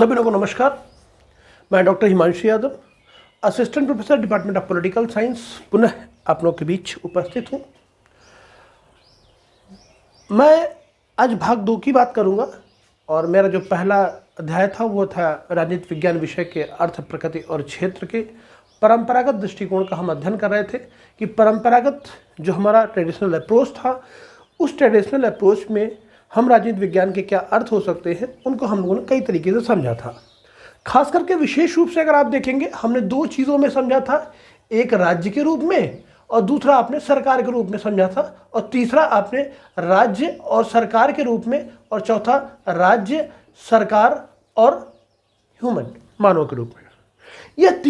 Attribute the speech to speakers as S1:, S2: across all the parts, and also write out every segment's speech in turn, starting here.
S1: सभी लोगों को नमस्कार। मैं doctor Himanshu Yadav, assistant professor department of political science, पुनः आप लोगों के बीच उपस्थित हूँ। मैं आज भाग 2 की बात करूँगा और मेरा जो पहला अध्याय था वो था राजनीति विज्ञान विषय के अर्थ, प्रकृति और क्षेत्र के परंपरागत दृष्टिकोण का हम अध्ययन कर रहे थे कि परंपरागत जो हमारा ट्रेडिशनल अप्रोच था, उस ट्रेडिशनल अप्रोच में हम राजनीति विज्ञान के क्या अर्थ हो सकते हैं उनको हम लोगों ने कई तरीके से समझा था। खास करके विशेष रूप से अगर आप देखेंगे, हमने 2 चीज़ों में समझा था, एक राज्य के रूप में और दूसरा आपने सरकार के रूप में समझा था, और तीसरा आपने राज्य और सरकार के रूप में, और चौथा राज्य, सरकार और ह्यूमन, मानव के रूप में। यह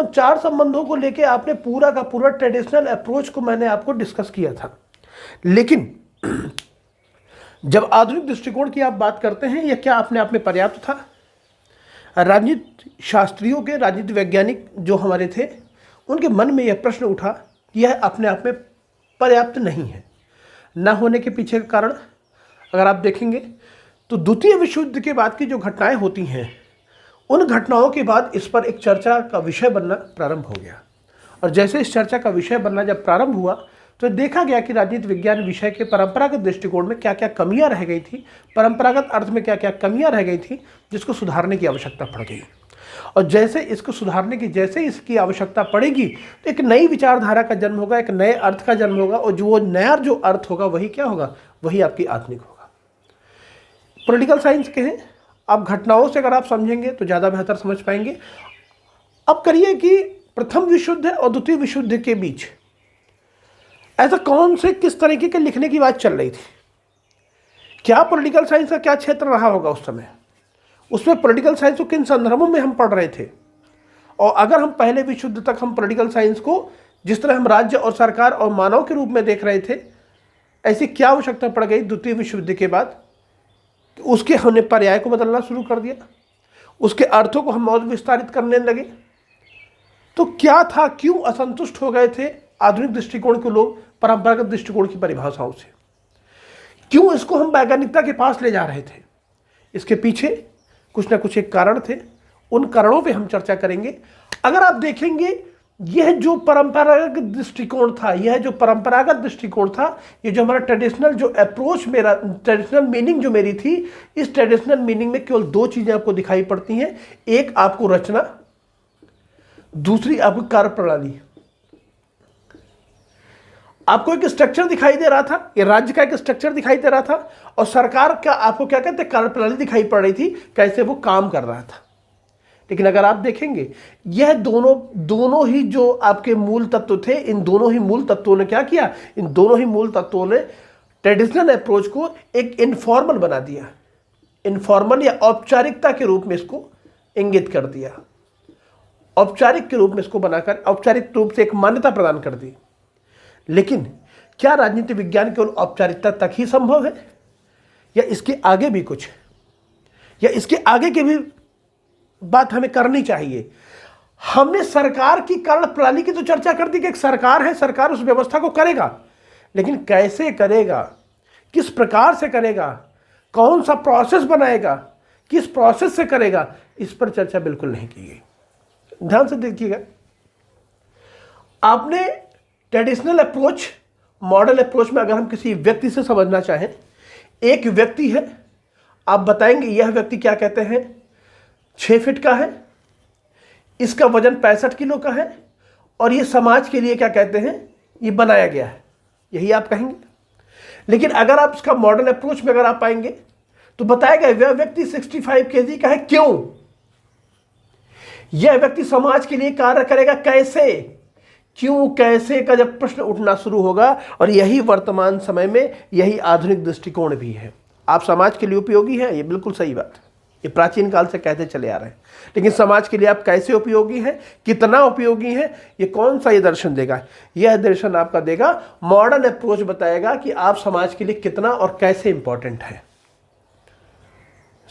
S1: 4 संबंधों को लेके आपने पूरा का पूरा ट्रेडिशनल अप्रोच को मैंने आपको डिस्कस किया था। लेकिन जब आधुनिक दृष्टिकोण की आप बात करते हैं, यह क्या अपने आप में पर्याप्त था? राजनीति शास्त्रियों के, राजनीति वैज्ञानिक जो हमारे थे, उनके मन में यह प्रश्न उठा कि यह अपने आप में पर्याप्त नहीं है। न होने के पीछे का कारण अगर आप देखेंगे तो द्वितीय विश्व युद्ध के बाद की जो घटनाएं होती हैं, उन घटनाओं के बाद इस पर एक चर्चा का विषय बनना प्रारंभ हो गया। और जैसे इस चर्चा का विषय बनना जब प्रारंभ हुआ तो देखा गया कि राजनीति विज्ञान विषय के परंपरागत दृष्टिकोण में क्या क्या कमियां रह गई थी, परंपरागत अर्थ में क्या क्या कमियां रह गई थी, जिसको सुधारने की आवश्यकता पड़ गई। और जैसे इसको सुधारने की इसकी आवश्यकता पड़ेगी तो एक नई विचारधारा का जन्म होगा, एक नए अर्थ का जन्म होगा, और जो नया जो अर्थ होगा वही क्या होगा, वही आपकी आधुनिक होगा। पॉलिटिकल साइंस के हैं, आप घटनाओं से अगर आप समझेंगे तो ज़्यादा बेहतर समझ पाएंगे। अब करिए कि प्रथम विश्व युद्ध और द्वितीय विश्व युद्ध के बीच ऐसा कौन से किस तरीके के लिखने की बात चल रही थी? क्या पॉलिटिकल साइंस का क्या क्षेत्र रहा होगा उस समय? उसमें पॉलिटिकल साइंस को किन संदर्भों में हम पढ़ रहे थे? और अगर हम पहले विश्व युद्ध तक हम पॉलिटिकल साइंस को जिस तरह हम राज्य और सरकार और मानव के रूप में देख रहे थे, ऐसी क्या आवश्यकता पड़ गई द्वितीय विश्व युद्ध के बाद? उसके हमने पर्याय को बदलना शुरू कर दिया, उसके अर्थों को हम और विस्तारित करने लगे। तो क्या था, क्यों असंतुष्ट हो गए थे आधुनिक दृष्टिकोण के लोग परंपरागत दृष्टिकोण की परिभाषाओं से? क्यों इसको हम वैज्ञानिकता के पास ले जा रहे थे? इसके पीछे कुछ ना कुछ एक कारण थे, उन कारणों पे हम चर्चा करेंगे। अगर आप देखेंगे, यह जो परंपरागत दृष्टिकोण था, ये जो हमारा ट्रेडिशनल जो अप्रोच, मेरा ट्रेडिशनल मीनिंग जो मेरी थी, इस ट्रेडिशनल मीनिंग में केवल 2 चीजें आपको दिखाई पड़ती हैं। एक आपको रचना, दूसरी आपको कार्यप्रणाली। आपको एक स्ट्रक्चर दिखाई दे रहा था, ये राज्य का एक स्ट्रक्चर दिखाई दे रहा था, और सरकार का आपको क्या कहते हैं, कार्यप्रणाली दिखाई पड़ रही थी, कैसे वो काम कर रहा था। लेकिन अगर आप देखेंगे, यह दोनों ही जो आपके मूल तत्व थे, इन दोनों ही मूल तत्वों ने क्या किया, इन दोनों ही मूल तत्वों ने ट्रेडिशनल अप्रोच को एक इनफॉर्मल बना दिया, इनफॉर्मल या औपचारिकता के रूप में इसको इंगित कर दिया, औपचारिक के रूप में इसको बनाकर औपचारिक रूप से एक मान्यता प्रदान कर दी। लेकिन क्या राजनीति विज्ञान केवल औपचारिकता तक ही संभव है, या इसके आगे भी कुछ, या इसके आगे की भी बात हमें करनी चाहिए? हमने सरकार की कार्य प्रणाली की तो चर्चा कर दी कि एक सरकार है, सरकार उस व्यवस्था को करेगा, लेकिन कैसे करेगा, किस प्रकार से करेगा, कौन सा प्रोसेस बनाएगा, किस प्रोसेस से करेगा, इस पर चर्चा बिल्कुल नहीं की गई। ध्यान से देखिएगा, आपने ट्रेडिशनल अप्रोच, मॉडल अप्रोच में अगर हम किसी व्यक्ति से समझना चाहें, एक व्यक्ति है, आप बताएंगे यह व्यक्ति क्या कहते हैं, 6 फीट का है, इसका वजन 65 किलो का है, और ये समाज के लिए क्या कहते हैं, ये बनाया गया है, यही आप कहेंगे। लेकिन अगर आप इसका मॉडल अप्रोच में अगर आप पाएंगे तो बताएगा वह व्यक्ति 65 केजी का है। क्यों? यह व्यक्ति समाज के लिए कार्य करेगा, कैसे, क्यों, कैसे का जब प्रश्न उठना शुरू होगा, और यही वर्तमान समय में, यही आधुनिक दृष्टिकोण भी है। आप समाज के लिए उपयोगी हैं, ये बिल्कुल सही बात है, ये प्राचीन काल से कहते चले आ रहे हैं, लेकिन समाज के लिए आप कैसे उपयोगी हैं, कितना उपयोगी हैं, ये कौन सा ये दर्शन देगा? यह दर्शन आपका देगा मॉडर्न अप्रोच, बताएगा कि आप समाज के लिए कितना और कैसे इंपॉर्टेंट है।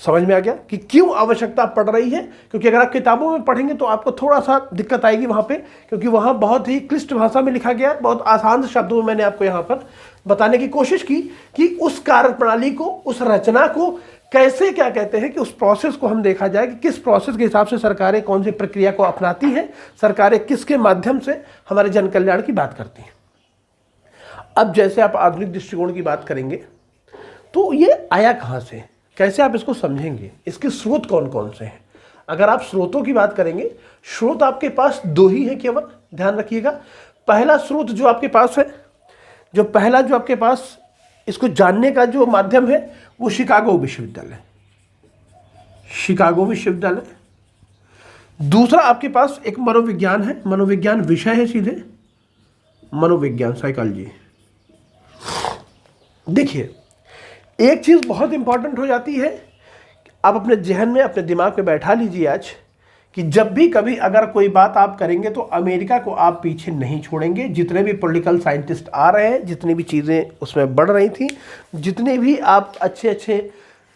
S1: समझ में आ गया कि क्यों आवश्यकता पड़ रही है? क्योंकि अगर आप किताबों में पढ़ेंगे तो आपको थोड़ा सा दिक्कत आएगी वहाँ पे, क्योंकि वहाँ बहुत ही क्लिष्ट भाषा में लिखा गया है। बहुत आसान शब्दों में मैंने आपको यहाँ पर बताने की कोशिश की कि उस कार्य प्रणाली को, उस रचना को कैसे, क्या कहते हैं कि उस प्रोसेस को हम देखा जाए कि किस प्रोसेस के हिसाब से सरकारें कौन सी प्रक्रिया को अपनाती हैं, सरकारें किसके माध्यम से हमारे जन कल्याण की बात करती हैं। अब जैसे आप आधुनिक दृष्टिकोण की बात करेंगे तो ये आया कहाँ से, कैसे आप इसको समझेंगे, इसके स्रोत कौन कौन से हैं? अगर आप स्रोतों की बात करेंगे, स्रोत आपके पास दो ही हैं केवल, ध्यान रखिएगा। पहला स्रोत जो आपके पास है, जो पहला जो आपके पास इसको जानने का जो माध्यम है वो शिकागो विश्वविद्यालय, शिकागो विश्वविद्यालय। दूसरा आपके पास एक मनोविज्ञान है, मनोविज्ञान विषय है, सीधे मनोविज्ञान, साइकोलॉजी। देखिए एक चीज बहुत इंपॉर्टेंट हो जाती है, आप अपने जहन में, अपने दिमाग में बैठा लीजिए आज, कि जब भी कभी अगर कोई बात आप करेंगे तो अमेरिका को आप पीछे नहीं छोड़ेंगे। जितने भी पॉलिटिकल साइंटिस्ट आ रहे हैं, जितनी भी चीज़ें उसमें बढ़ रही थी, जितने भी आप अच्छे अच्छे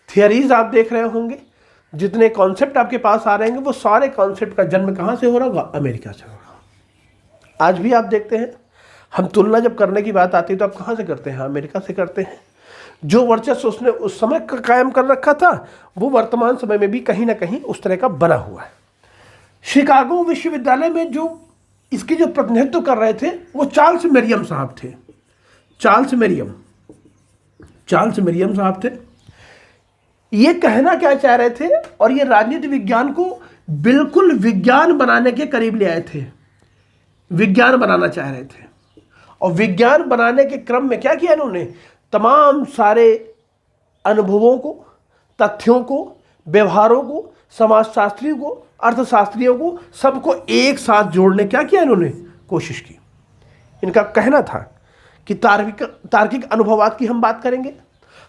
S1: थियरीज आप देख रहे होंगे, जितने कॉन्सेप्ट आपके पास आ रहे हैं, वो सारे कॉन्सेप्ट का जन्म कहाँ से हो रहा होगा? अमेरिका से होगा। आज भी आप देखते हैं, हम तुलना जब करने की बात आती है तो आप कहाँ से करते हैं? अमेरिका से करते हैं। जो वर्चस्व उसने उस समय का कायम कर रखा था, वो वर्तमान समय में भी कहीं ना कहीं उस तरह का बना हुआ है। शिकागो विश्वविद्यालय में जो इसकी जो प्रतिनिधित्व कर रहे थे वो चार्ल्स मेरियम साहब थे। चार्ल्स मेरियम साहब थे। ये कहना क्या चाह रहे थे, और ये राजनीति विज्ञान को बिल्कुल विज्ञान बनाने के करीब ले आए थे, विज्ञान बनाना चाह रहे थे। और विज्ञान बनाने के क्रम में क्या किया इन्होंने? तमाम सारे अनुभवों को, तथ्यों को, व्यवहारों को, समाजशास्त्रियों को, अर्थशास्त्रियों को, सबको एक साथ जोड़ने क्या किया इन्होंने? कोशिश की। इनका कहना था कि तार्किक अनुभवात की हम बात करेंगे,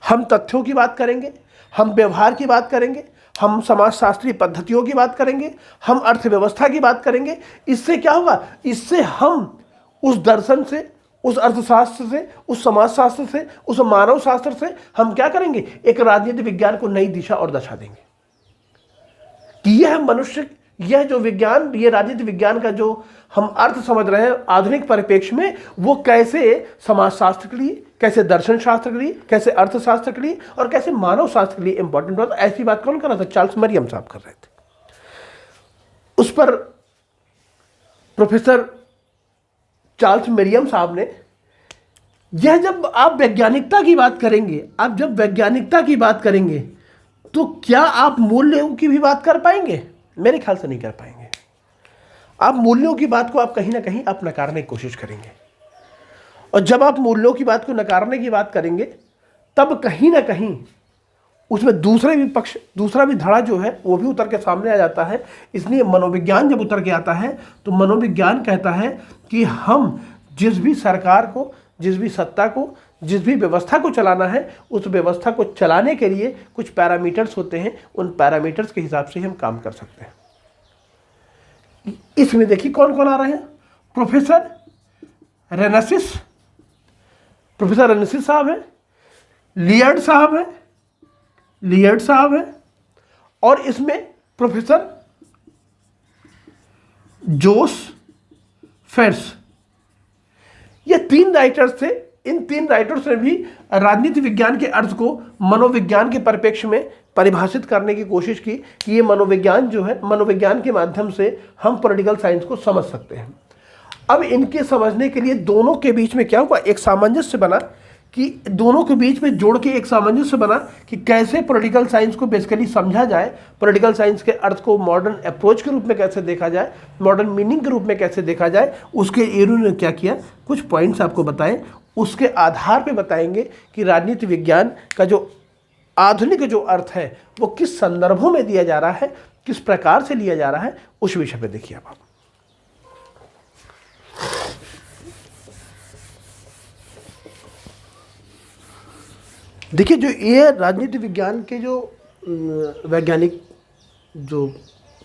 S1: हम तथ्यों की बात करेंगे, हम व्यवहार की बात करेंगे, हम समाजशास्त्रीय पद्धतियों की बात करेंगे, हम अर्थव्यवस्था की बात करेंगे। इससे क्या होगा? इससे हम उस दर्शन से, उस अर्थशास्त्र से, उस समाजशास्त्र से, उस मानव शास्त्र से हम क्या करेंगे? एक राजनीति विज्ञान को नई दिशा और दशा देंगे कि यह मनुष्य, यह जो विज्ञान, ये राजनीति विज्ञान का जो हम अर्थ समझ रहे हैं आधुनिक परिप्रेक्ष्य में, वो कैसे समाजशास्त्र के लिए, कैसे दर्शन शास्त्र के लिए, कैसे अर्थशास्त्र के लिए और कैसे मानव शास्त्र के लिए इंपॉर्टेंट होता। ऐसी बात कौन कर रहा था? चार्ल्स मेरियम साहब कर रहे थे। उस पर प्रोफेसर चार्ल्स मेरियम साहब ने, यह जब आप वैज्ञानिकता की बात करेंगे, आप जब वैज्ञानिकता की बात करेंगे तो क्या आप मूल्यों की भी बात कर पाएंगे? मेरे ख्याल से नहीं कर पाएंगे। आप मूल्यों की बात को आप कहीं ना कहीं आप नकारने की कोशिश करेंगे, और जब आप मूल्यों की बात को नकारने की बात करेंगे तब कहीं ना कहीं उसमें दूसरे भी पक्ष, दूसरा भी धड़ा जो है वो भी उतर के सामने आ जाता है। इसलिए मनोविज्ञान जब उतर के आता है तो मनोविज्ञान कहता है कि हम जिस भी सरकार को, जिस भी सत्ता को, जिस भी व्यवस्था को चलाना है, उस व्यवस्था को चलाने के लिए कुछ पैरामीटर्स होते हैं, उन पैरामीटर्स के हिसाब से हम काम कर सकते हैं। इसमें देखिए कौन कौन आ रहे हैं? प्रोफेसर रेनेसिस साहब हैं, लियर्ड साहब हैं, और इसमें प्रोफेसर जोस फेर्स, ये 3 राइटर्स थे। इन 3 राइटर्स ने भी राजनीति विज्ञान के अर्थ को मनोविज्ञान के परिप्रेक्ष्य में परिभाषित करने की कोशिश की कि ये मनोविज्ञान जो है, मनोविज्ञान के माध्यम से हम पॉलिटिकल साइंस को समझ सकते हैं। अब इनके समझने के लिए दोनों के बीच में क्या हुआ? एक सामंजस्य बना, कि दोनों के बीच में जोड़ के एक सामंजस्य बना कि कैसे पॉलिटिकल साइंस को बेसिकली समझा जाए, पॉलिटिकल साइंस के अर्थ को मॉडर्न अप्रोच के रूप में कैसे देखा जाए, मॉडर्न मीनिंग के रूप में कैसे देखा जाए। उसके इन्होंने क्या किया? कुछ पॉइंट्स आपको बताएं, उसके आधार पे बताएंगे कि राजनीति विज्ञान का जो आधुनिक जो अर्थ है वो किस संदर्भों में दिया जा रहा है, किस प्रकार से लिया जा रहा है, उस विषय पे देखिए आप। देखिए जो ये राजनीति विज्ञान के जो वैज्ञानिक जो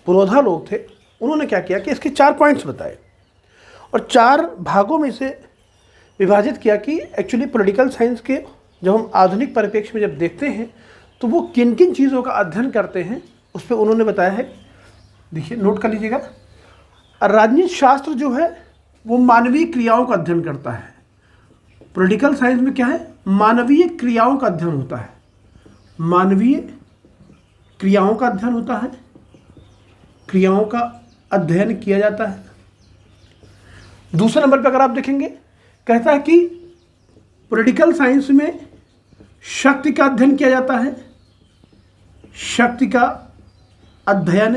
S1: पुरोधा लोग थे, उन्होंने क्या किया कि इसके 4 पॉइंट्स बताए और 4 भागों में से विभाजित किया कि एक्चुअली पॉलिटिकल साइंस के जब हम आधुनिक परिप्रेक्ष्य में जब देखते हैं तो वो किन किन चीज़ों का अध्ययन करते हैं उस पर उन्होंने बताया है। देखिए नोट कर लीजिएगा। राजनीति शास्त्र जो है वो मानवीय क्रियाओं का अध्ययन करता है। पॉलिटिकल साइंस में क्या है, मानवीय क्रियाओं का अध्ययन होता है, मानवीय क्रियाओं का अध्ययन होता है, क्रियाओं का अध्ययन किया जाता है। दूसरे नंबर पर अगर आप देखेंगे कहता है कि पॉलिटिकल साइंस में शक्ति का अध्ययन किया जाता है, शक्ति का अध्ययन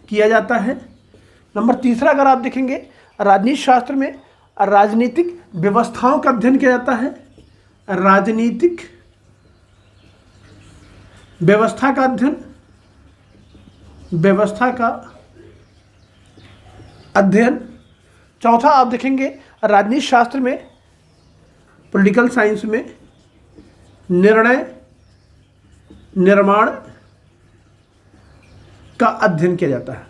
S1: किया जाता है। नंबर तीसरा अगर आप देखेंगे राजनीति शास्त्र में राजनीतिक व्यवस्थाओं का अध्ययन किया जाता है, राजनीतिक व्यवस्था का अध्ययन, व्यवस्था का अध्ययन। चौथा आप देखेंगे राजनीति शास्त्र में पॉलिटिकल साइंस में निर्णय निर्माण का अध्ययन किया जाता है।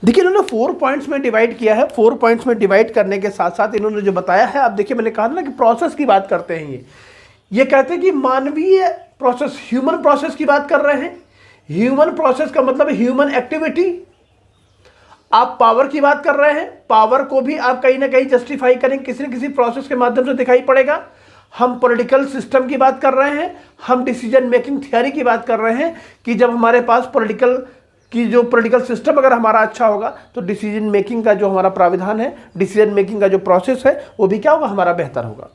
S1: देखिए इन्होंने 4 पॉइंट्स में डिवाइड किया है। 4 पॉइंट्स में डिवाइड करने के साथ साथ इन्होंने जो बताया है, आप देखिए मैंने कहा ना कि प्रोसेस की बात करते हैं। ये कहते हैं कि मानवीय प्रोसेस, ह्यूमन प्रोसेस की बात कर रहे हैं। ह्यूमन प्रोसेस का मतलब ह्यूमन एक्टिविटी। आप पावर की बात कर रहे हैं, पावर को भी आप कहीं ना कहीं जस्टिफाई करेंगे, किसी न किसी प्रोसेस के माध्यम से दिखाई पड़ेगा। हम पॉलिटिकल सिस्टम की बात कर रहे हैं, हम डिसीजन मेकिंग थियरी की बात कर रहे हैं कि जब हमारे पास पॉलिटिकल सिस्टम अगर हमारा अच्छा होगा तो डिसीजन मेकिंग का जो हमारा प्राविधान है, डिसीजन मेकिंग का जो प्रोसेस है वो भी क्या होगा, हमारा बेहतर होगा।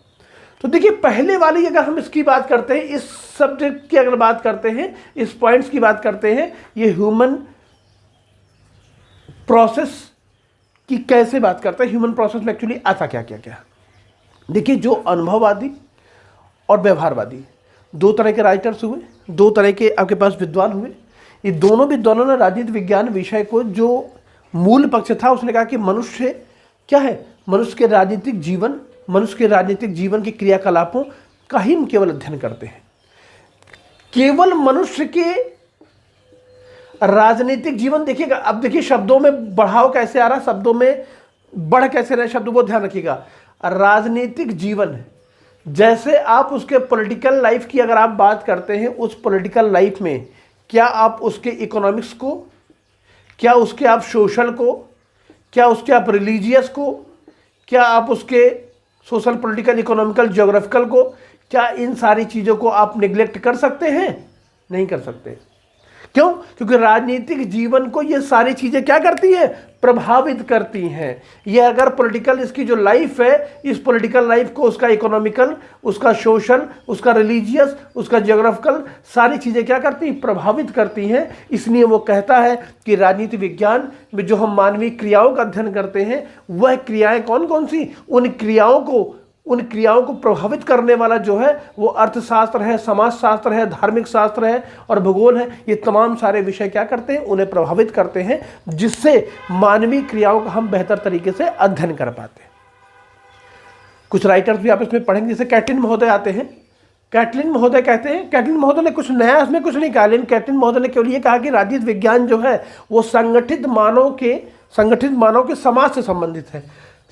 S1: तो देखिए पहले वाली अगर हम इसकी बात करते हैं, इस सब्जेक्ट की अगर बात करते हैं, इस पॉइंट्स की बात करते हैं, ये ह्यूमन प्रोसेस की कैसे बात करते हैं, ह्यूमन प्रोसेस में एक्चुअली आता क्या क्या क्या। देखिए जो अनुभववादी और व्यवहारवादी, दो तरह के राइटर्स हुए, दो तरह के आपके पास विद्वान हुए। ये दोनों विद्वानों ने राजनीति विज्ञान विषय को जो मूल पक्ष था उसने कहा कि मनुष्य क्या है, मनुष्य के राजनीतिक जीवन, मनुष्य के राजनीतिक जीवन के क्रियाकलापों का ही हम केवल अध्ययन करते हैं। केवल मनुष्य के राजनीतिक जीवन, देखिएगा अब देखिए शब्दों में बढ़ाव कैसे आ रहा है, शब्दों में बढ़ कैसे रहे शब्दों को ध्यान रखिएगा। राजनीतिक जीवन जैसे आप उसके पॉलिटिकल लाइफ की अगर आप बात करते हैं, उस पॉलिटिकल लाइफ में क्या आप उसके इकोनॉमिक्स को, क्या उसके आप सोशल को, क्या उसके आप रिलीजियस को, क्या आप उसके सोशल पॉलिटिकल इकोनॉमिकल ज्योग्राफिकल को, क्या इन सारी चीज़ों को आप निगलेक्ट कर सकते हैं? नहीं कर सकते। क्यों? क्योंकि राजनीतिक जीवन को ये सारी चीज़ें क्या करती है, प्रभावित करती हैं। ये अगर पॉलिटिकल इसकी जो लाइफ है, इस पॉलिटिकल लाइफ को उसका इकोनॉमिकल, उसका सोशल, उसका रिलीजियस, उसका ज्योग्राफिकल सारी चीज़ें क्या करती हैं, प्रभावित करती हैं। इसलिए वो कहता है कि राजनीति विज्ञान में जो हम मानवीय क्रियाओं का अध्ययन करते हैं, वह क्रियाएं कौन कौन सी, उन क्रियाओं को प्रभावित करने वाला जो है वो अर्थशास्त्र है, समाजशास्त्र है, धार्मिक शास्त्र है और भूगोल है। ये तमाम सारे विषय क्या करते हैं, उन्हें प्रभावित करते हैं, जिससे मानवीय क्रियाओं का हम बेहतर तरीके से अध्ययन कर पाते हैं। कुछ राइटर्स भी आप इसमें पढ़ेंगे, जैसे कैटलिन महोदय आते हैं। कैटलिन महोदय कहते हैं, कैटलिन महोदय ने कुछ नया इसमें कुछ नहीं कहा, लेकिन कैटलिन महोदय ने केवल ये कहा कि राजनीति विज्ञान जो है वो संगठित मानव के समाज से संबंधित है।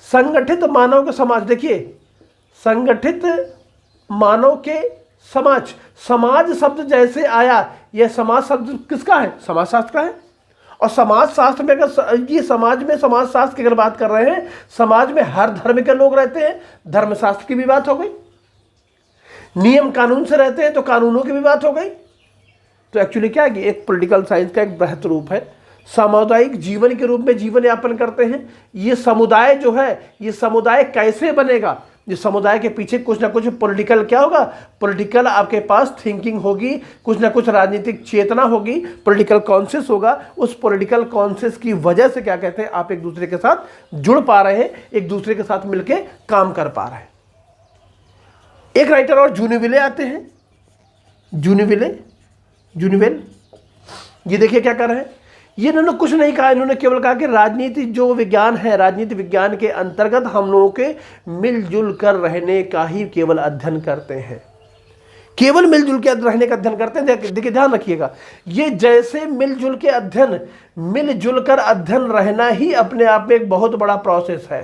S1: संगठित मानव के समाज, देखिए संगठित मानव के समाज, समाज शब्द जैसे आया, यह समाज शब्द किसका है, समाजशास्त्र का है। और समाजशास्त्र में अगर ये समाज में समाजशास्त्र की अगर बात कर रहे हैं, समाज में हर धर्म के लोग रहते हैं, धर्मशास्त्र की भी बात हो गई। नियम कानून से रहते हैं तो कानूनों की भी बात हो गई। तो एक्चुअली क्या है कि एक पॉलिटिकल साइंस का एक बृहत रूप है, सामुदायिक जीवन के रूप में जीवन यापन करते हैं। ये समुदाय जो है, ये समुदाय कैसे बनेगा, जिस समुदाय के पीछे कुछ ना कुछ पॉलिटिकल क्या होगा, पॉलिटिकल आपके पास थिंकिंग होगी, कुछ ना कुछ राजनीतिक चेतना होगी, पॉलिटिकल कॉन्शियस होगा। उस पॉलिटिकल कॉन्शियस की वजह से क्या कहते हैं, आप एक दूसरे के साथ जुड़ पा रहे हैं, एक दूसरे के साथ मिलकर काम कर पा रहे हैं। एक राइटर और जूनिवेले आते हैं। जूनिवेल ये देखिए क्या कर रहे हैं, ये इन्होंने कुछ नहीं कहा, इन्होंने केवल कहा कि राजनीति जो विज्ञान है, राजनीति विज्ञान के अंतर्गत हम लोगों के मिलजुल कर रहने का ही केवल अध्ययन करते हैं, केवल मिलजुल के रहने का अध्ययन करते हैं। देखिए ध्यान रखिएगा, ये जैसे मिलजुल कर अध्ययन रहना ही अपने आप में एक बहुत बड़ा प्रोसेस है।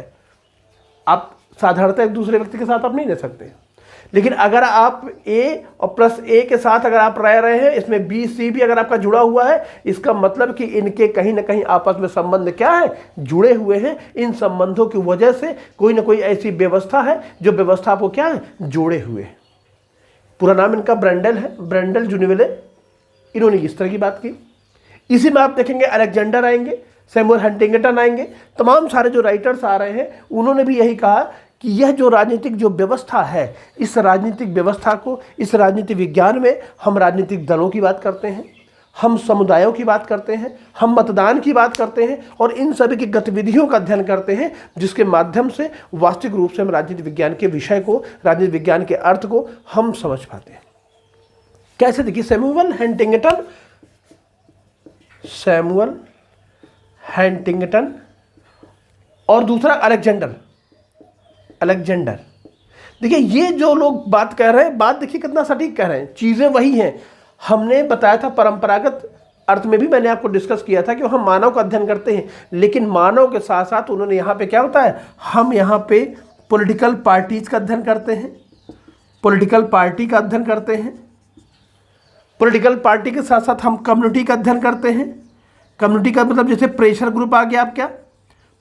S1: आप साधारणतः एक दूसरे व्यक्ति के साथ आप नहीं रह सकते, लेकिन अगर आप ए और प्लस ए के साथ अगर आप रह रहे हैं, इसमें बी सी भी अगर आपका जुड़ा हुआ है, इसका मतलब कि इनके कहीं ना कहीं आपस में संबंध क्या है, जुड़े हुए हैं। इन संबंधों की वजह से कोई ना कोई ऐसी व्यवस्था है जो व्यवस्था आपको क्या है, जोड़े हुए है। पूरा नाम इनका ब्रेंडल है, ब्रेंडल जुनिवेले। इन्होंने इस तरह की बात की। इसी में आप देखेंगे अलेक्जेंडर आएंगे, सैमुअल हंटिंगटन आएंगे, तमाम सारे जो राइटर्स आ रहे हैं उन्होंने भी यही कहा कि यह जो राजनीतिक जो व्यवस्था है, इस राजनीतिक व्यवस्था को, इस राजनीतिक विज्ञान में हम राजनीतिक दलों की बात करते हैं, हम समुदायों की बात करते हैं, हम मतदान की बात करते हैं और इन सभी की गतिविधियों का अध्ययन करते हैं, जिसके माध्यम से वास्तविक रूप से हम राजनीतिक विज्ञान के विषय को, राजनीतिक विज्ञान के अर्थ को हम समझ पाते हैं। कैसे? देखिए, सैमुअल हंटिंगटन और दूसरा अलेक्जेंडर। देखिए, ये जो लोग बात कह रहे हैं, बात देखिए कितना सटीक कह रहे हैं, चीज़ें वही हैं। हमने बताया था परंपरागत अर्थ में भी मैंने आपको डिस्कस किया था कि हम मानव का अध्ययन करते हैं, लेकिन मानव के साथ साथ उन्होंने यहाँ पे क्या होता है, हम यहाँ पे पॉलिटिकल पार्टीज का अध्ययन करते हैं, पॉलिटिकल पार्टी का अध्ययन करते हैं, पॉलिटिकल पार्टी के साथ साथ हम कम्युनिटी का अध्ययन करते हैं। कम्युनिटी का मतलब जैसे प्रेशर ग्रुप आ गया, आप क्या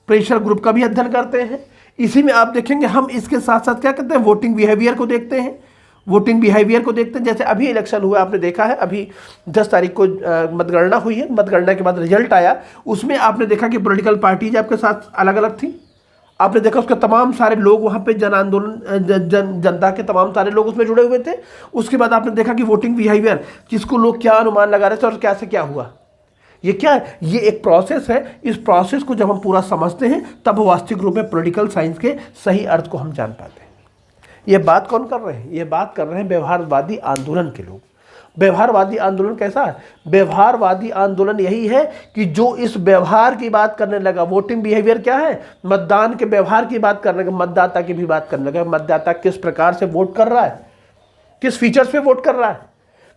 S1: प्रेशर ग्रुप का भी अध्ययन करते हैं। इसी में आप देखेंगे हम इसके साथ साथ क्या करते हैं, वोटिंग बिहेवियर को देखते हैं, वोटिंग बिहेवियर को देखते हैं। जैसे अभी इलेक्शन हुआ, आपने देखा है, अभी 10 तारीख को मतगणना हुई है, मतगणना के बाद रिजल्ट आया, उसमें आपने देखा कि पॉलिटिकल पार्टीज आपके साथ अलग अलग थी। आपने देखा उसके तमाम सारे लोग वहाँ पे जन आंदोलन, जनता के तमाम सारे लोग उसमें जुड़े हुए थे। उसके बाद आपने देखा कि वोटिंग बिहेवियर, किसको लोग क्या अनुमान लगा रहे थे और क्या से क्या हुआ। ये क्या है, ये एक प्रोसेस है। इस प्रोसेस को जब हम पूरा समझते हैं तब वास्तविक रूप में पॉलिटिकल साइंस के सही अर्थ को हम जान पाते हैं। ये बात कौन कर रहे हैं? ये बात कर रहे हैं व्यवहारवादी आंदोलन के लोग। व्यवहारवादी आंदोलन कैसा है? व्यवहारवादी आंदोलन यही है कि जो इस व्यवहार की बात करने लगा, वोटिंग बिहेवियर क्या है, मतदान के व्यवहार की बात करने लगा, मतदाता की भी बात करने लगा। मतदाता किस प्रकार से वोट कर रहा है, किस फीचर्स पे वोट कर रहा है,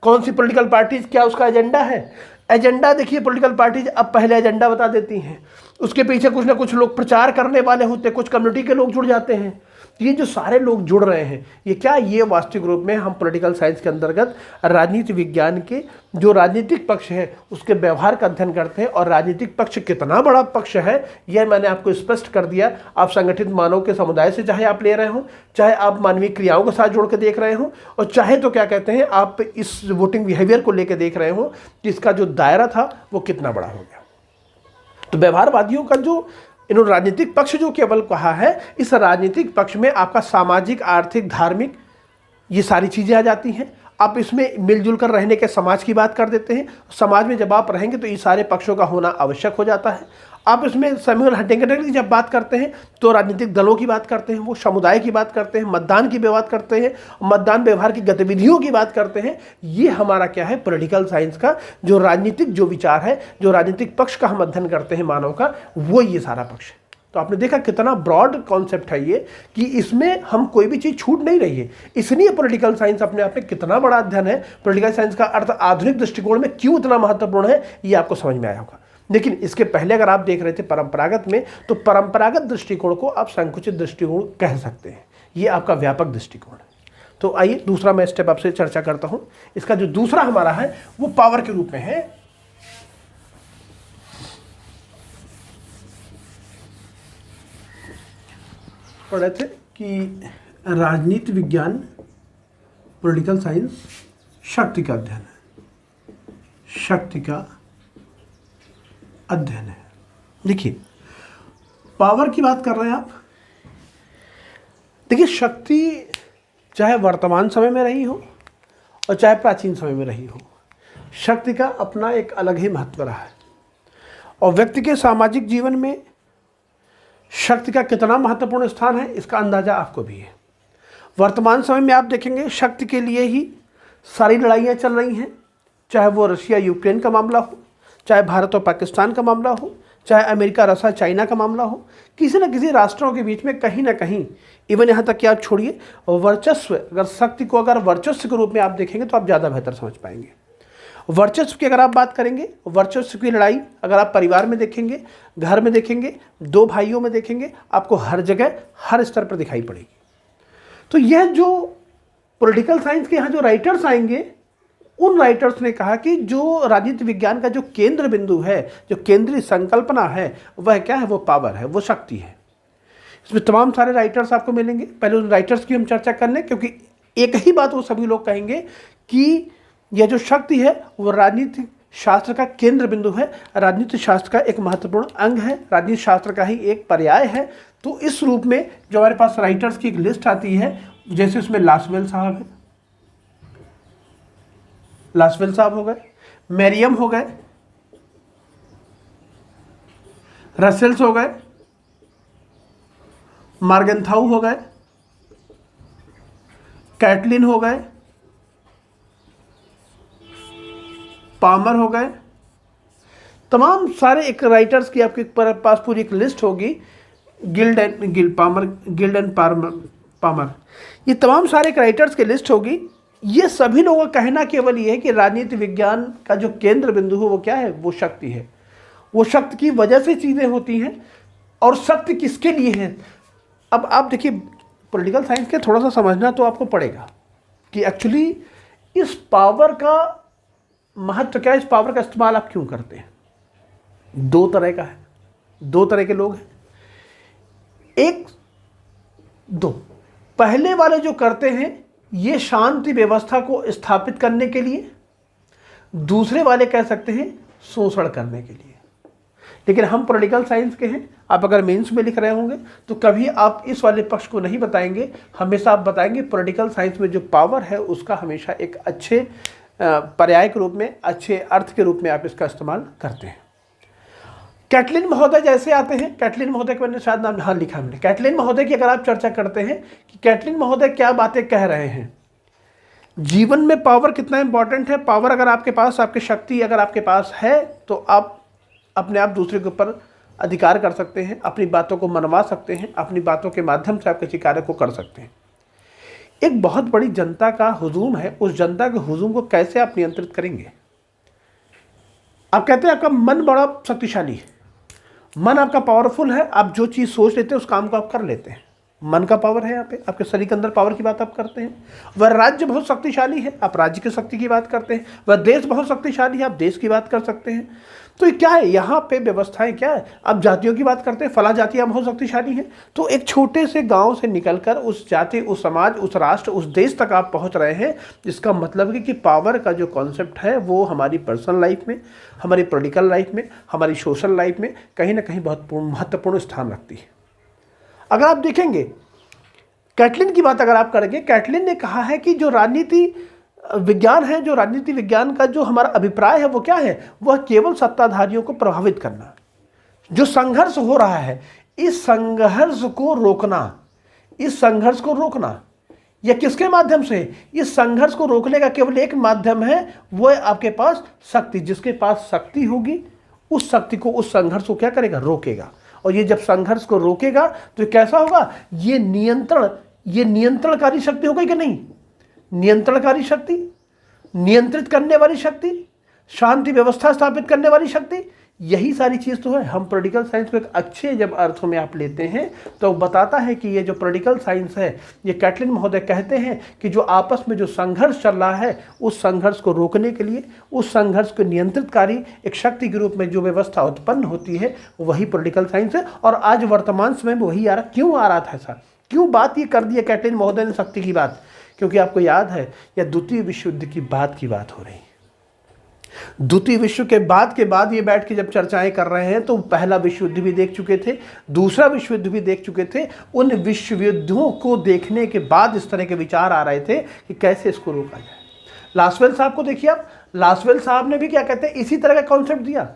S1: कौन सी पॉलिटिकल पार्टीज, क्या उसका एजेंडा है। एजेंडा देखिए, पॉलिटिकल पार्टीज अब पहले एजेंडा बता देती हैं, उसके पीछे कुछ ना कुछ लोग प्रचार करने वाले होते हैं, कुछ कम्युनिटी के लोग जुड़ जाते हैं। ये जो सारे लोग जुड़ रहे हैं, ये क्या, ये वास्तविक रूप में हम पॉलिटिकल साइंस के अंतर्गत राजनीति विज्ञान के जो राजनीतिक पक्ष है उसके व्यवहार का अध्ययन करते हैं। और राजनीतिक पक्ष कितना बड़ा पक्ष है यह मैंने आपको स्पष्ट कर दिया। आप संगठित मानव के समुदाय से चाहे आप ले रहे हो, चाहे आप मानवीय क्रियाओं के साथ जोड़ के देख रहे हो, और चाहे तो क्या कहते हैं आप इस वोटिंग बिहेवियर को लेकर देख रहे हो कि इसका जो दायरा था वो कितना बड़ा हो गया। तो व्यवहारवादियों का जो इन्होंने राजनीतिक पक्ष जो केवल कहा है, इस राजनीतिक पक्ष में आपका सामाजिक, आर्थिक, धार्मिक ये सारी चीज़ें आ जाती हैं। आप इसमें मिलजुल कर रहने के समाज की बात कर देते हैं। समाज में जब आप रहेंगे तो ये सारे पक्षों का होना आवश्यक हो जाता है। आप इसमें सैमुअल हंटिंगटन की जब बात करते हैं तो राजनीतिक दलों की बात करते हैं, वो समुदाय की बात करते हैं, मतदान की बात करते हैं, मतदान व्यवहार की गतिविधियों की बात करते हैं। ये हमारा क्या है, पॉलिटिकल साइंस का जो राजनीतिक जो विचार है, जो राजनीतिक पक्ष का हम अध्ययन करते हैं मानव का, वो ये सारा पक्ष है। तो आपने देखा कितना ब्रॉड कॉन्सेप्ट है ये, कि इसमें हम कोई भी चीज़ छूट नहीं रही है। इसलिए पॉलिटिकल साइंस अपने आप में कितना बड़ा अध्ययन है, पॉलिटिकल साइंस का अर्थ आधुनिक दृष्टिकोण में क्यों इतना महत्वपूर्ण है, ये आपको समझ में आया होगा। लेकिन इसके पहले अगर आप देख रहे थे परंपरागत में, तो परंपरागत दृष्टिकोण को आप संकुचित दृष्टिकोण कह सकते हैं। ये आपका व्यापक दृष्टिकोण है। तो आइए दूसरा मैं स्टेप आपसे चर्चा करता हूं। इसका जो दूसरा हमारा है वो पावर के रूप में है। पढ़ रहे थे कि राजनीति विज्ञान, पॉलिटिकल साइंस शक्ति का अध्ययन है, शक्ति का अध्ययन है। देखिए, पावर की बात कर रहे हैं आप। देखिए, शक्ति चाहे वर्तमान समय में रही हो और चाहे प्राचीन समय में रही हो, शक्ति का अपना एक अलग ही महत्व रहा है। और व्यक्ति के सामाजिक जीवन में शक्ति का कितना महत्वपूर्ण स्थान है, इसका अंदाजा आपको भी है। वर्तमान समय में आप देखेंगे शक्ति के लिए ही सारी लड़ाइयाँ चल रही हैं, चाहे वो रशिया यूक्रेन का मामला हो, चाहे भारत और पाकिस्तान का मामला हो, चाहे अमेरिका, रशिया, चाइना का मामला हो। किसी न किसी राष्ट्रों के बीच में कहीं ना कहीं, इवन यहाँ तक कि आप छोड़िए वर्चस्व, अगर शक्ति को अगर वर्चस्व के रूप में आप देखेंगे तो आप ज़्यादा बेहतर समझ पाएंगे। वर्चस्व की अगर आप बात करेंगे, वर्चस्व की लड़ाई अगर आप परिवार में देखेंगे, घर में देखेंगे, दो भाइयों में देखेंगे, आपको हर जगह हर स्तर पर दिखाई पड़ेगी। तो यह जो पॉलिटिकल साइंस के यहाँ जो राइटर्स आएंगे, उन राइटर्स ने कहा कि जो राजनीति विज्ञान का जो केंद्र बिंदु है, जो केंद्रीय संकल्पना है, वह क्या है? वो पावर है, वो शक्ति है। इसमें तमाम सारे राइटर्स आपको मिलेंगे। पहले उन राइटर्स की हम चर्चा कर लें, क्योंकि एक ही बात वो सभी लोग कहेंगे कि यह जो शक्ति है वो राजनीति शास्त्र का केंद्र बिंदु है, राजनीति शास्त्र का एक महत्वपूर्ण अंग है, राजनीति शास्त्र का ही एक पर्याय है। तो इस रूप में जो हमारे पास राइटर्स की एक लिस्ट आती है, जैसे उसमें लासवेल साहब है, लासवेल साहब हो गए, मैरियम हो गए, रसेल्स हो गए, मार्गेंथाउ हो गए, कैटलिन हो गए, पामर हो गए। तमाम सारे एक राइटर्स की आपके पास पूरी एक लिस्ट होगी, गिल्ड एंड पामर, ये तमाम सारे एक राइटर्स की लिस्ट होगी। ये सभी लोगों का कहना केवल ये है कि राजनीति विज्ञान का जो केंद्र बिंदु है वो क्या है? वो शक्ति है। वो शक्ति की वजह से चीज़ें होती हैं, और शक्ति किसके लिए है? अब आप देखिए, पॉलिटिकल साइंस के थोड़ा सा समझना तो आपको पड़ेगा कि एक्चुअली इस पावर का महत्व क्या है, इस पावर का इस्तेमाल आप क्यों करते हैं। दो तरह का है, दो तरह के लोग हैं। दो पहले वाले जो करते हैं ये शांति व्यवस्था को स्थापित करने के लिए, दूसरे वाले कह सकते हैं शोषण करने के लिए। लेकिन हम पॉलिटिकल साइंस के हैं, आप अगर मेंस में लिख रहे होंगे तो कभी आप इस वाले पक्ष को नहीं बताएंगे, हमेशा आप बताएंगे पॉलिटिकल साइंस में जो पावर है उसका हमेशा एक अच्छे पर्याय के रूप में, अच्छे अर्थ के रूप में आप इसका इस्तेमाल करते हैं। कैटलिन महोदय जैसे आते हैं, कैटलिन महोदय के मैंने शायद नाम हाँ लिखा हमने, कैटलिन महोदय की अगर आप चर्चा करते हैं कि कैटलिन महोदय क्या बातें कह रहे हैं, जीवन में पावर कितना इंपॉर्टेंट है। पावर अगर आपके पास, आपकी शक्ति अगर आपके पास है तो आप अपने आप दूसरे के ऊपर अधिकार कर सकते हैं, अपनी बातों को मनवा सकते हैं, अपनी बातों के माध्यम से आप किसी कार्य को कर सकते हैं। एक बहुत बड़ी जनता का हुजूम है, उस जनता के हुजूम को कैसे आप नियंत्रित करेंगे? आप कहते हैं आपका मन बड़ा शक्तिशाली है, मन आपका पावरफुल है, आप जो चीज़ सोच लेते हैं उस काम को आप कर लेते हैं। मन का पावर है यहाँ पे, आपके शरीर के अंदर पावर की बात आप करते हैं। वह राज्य बहुत शक्तिशाली है, आप राज्य की शक्ति की बात करते हैं। वह देश बहुत शक्तिशाली है, आप देश की बात कर सकते हैं। तो ये क्या है, यहाँ पे व्यवस्थाएं क्या है? आप जातियों की बात करते हैं, फला जातियाँ बहुत शक्तिशाली हैं। तो एक छोटे से गांव से निकलकर उस जाति, उस समाज, उस राष्ट्र, उस देश तक आप पहुँच रहे हैं। जिसका मतलब है कि पावर का जो कॉन्सेप्ट है वो हमारी पर्सनल लाइफ में, हमारी पॉलिटिकल लाइफ में, हमारी सोशल लाइफ में कहीं ना कहीं बहुत महत्वपूर्ण स्थान रखती है। अगर आप देखेंगे कैटलिन की बात अगर आप करेंगे, कैटलिन ने कहा है कि जो राजनीति विज्ञान है, जो राजनीति विज्ञान का जो हमारा अभिप्राय है वो क्या है? वह केवल सत्ताधारियों को प्रभावित करना। जो संघर्ष हो रहा है, इस संघर्ष को रोकना, इस संघर्ष को रोकना। यह किसके माध्यम से? इस संघर्ष को रोकने का केवल एक माध्यम है, वो है आपके पास शक्ति। जिसके पास शक्ति होगी उस शक्ति को, उस संघर्ष को क्या करेगा? रोकेगा। और ये जब संघर्ष को रोकेगा तो कैसा होगा? ये नियंत्रणकारी शक्ति होगी कि नहीं? नियंत्रणकारी शक्ति, नियंत्रित करने वाली शक्ति, शांति व्यवस्था स्थापित करने वाली शक्ति, यही सारी चीज़ तो है। हम पॉलिटिकल साइंस को एक अच्छे जब अर्थों में आप लेते हैं तो बताता है कि ये जो पॉलिटिकल साइंस है, ये कैटलिन महोदय कहते हैं कि जो आपस में जो संघर्ष चल रहा है उस संघर्ष को रोकने के लिए, उस संघर्ष को नियंत्रितकारी एक शक्ति के रूप में जो व्यवस्था उत्पन्न होती है वही पॉलिटिकल साइंस है। और आज वर्तमान समय में वही आ रहा। क्यों आ रहा था ऐसा? क्यों बात ये कर दी है कैटलिन महोदय ने शक्ति की बात? क्योंकि आपको याद है या द्वितीय विश्व युद्ध की बात हो रही है। द्वितीय विश्व के बाद ये बैठ के जब चर्चाएं कर रहे हैं तो पहला विश्व युद्ध भी देख चुके थे, दूसरा विश्व युद्ध भी देख चुके थे। उन विश्व युद्धों को देखने के बाद इस तरह के विचार आ रहे थे कि कैसे इसको रोका जाए। लासवेल साहब को देखिए आप, लासवेल साहब ने भी क्या कहते हैं, इसी तरह का कॉन्सेप्ट दिया।